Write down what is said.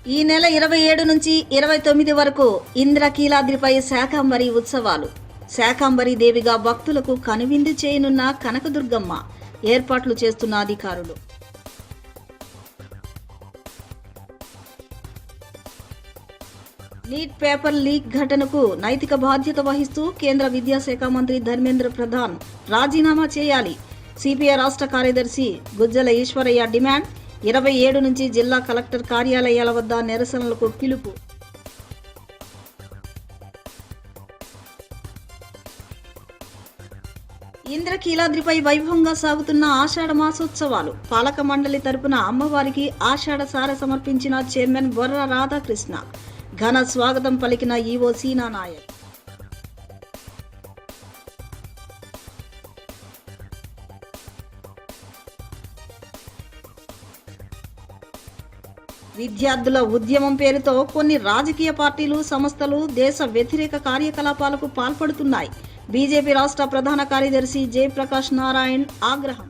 ఈ నెల 27 నుంచి 29 వరకు ఇంద్రకీలాద్రిపై శాకంబరి ఉత్సవాలు. శాకంబరి దేవిగా భక్తులకు కనువిందు చేయనున్న కనకదుర్గమ్మ. ఏర్పాట్లు చేస్తున్న అధికారులు. నీట్ పేపర్ లీక్ ఘటనకు నైతిక బాధ్యత వహిస్తూ కేంద్ర విద్యాశాఖ మంత్రి ధర్మేంద్ర ప్రధాన్ రాజీనామా చేయాలి. సిపిఐ రాష్ట్ర కార్యదర్శి గుజ్జల ఈశ్వరయ్య డిమాండ్. 27 నుంచి జిల్లా కలెక్టర్ కార్యాలయాల వద్ద నిరసనలకు పిలుపు. ఇంద్రకీలాద్రిపై వైభవంగా సాగుతున్న ఆషాఢ మాసోత్సవాలు. పాలక మండలి తరపున అమ్మవారికి ఆషాఢ సార సమర్పించిన చైర్మన్ బొర్ర రాధాకృష్ణ. ఘన స్వాగతం పలికిన ఈవో సీనా నాయక్. విద్యార్థుల ఉద్యమం పేరుతో కొన్ని రాజకీయ పార్టీలు, సంస్థలు దేశ వ్యతిరేక కార్యకలాపాలకు పాల్పడుతున్నాయి. బీజేపీ రాష్ట్ర ప్రధాన కార్యదర్శి జయప్రకాష్ నారాయణ్ ఆగ్రహం.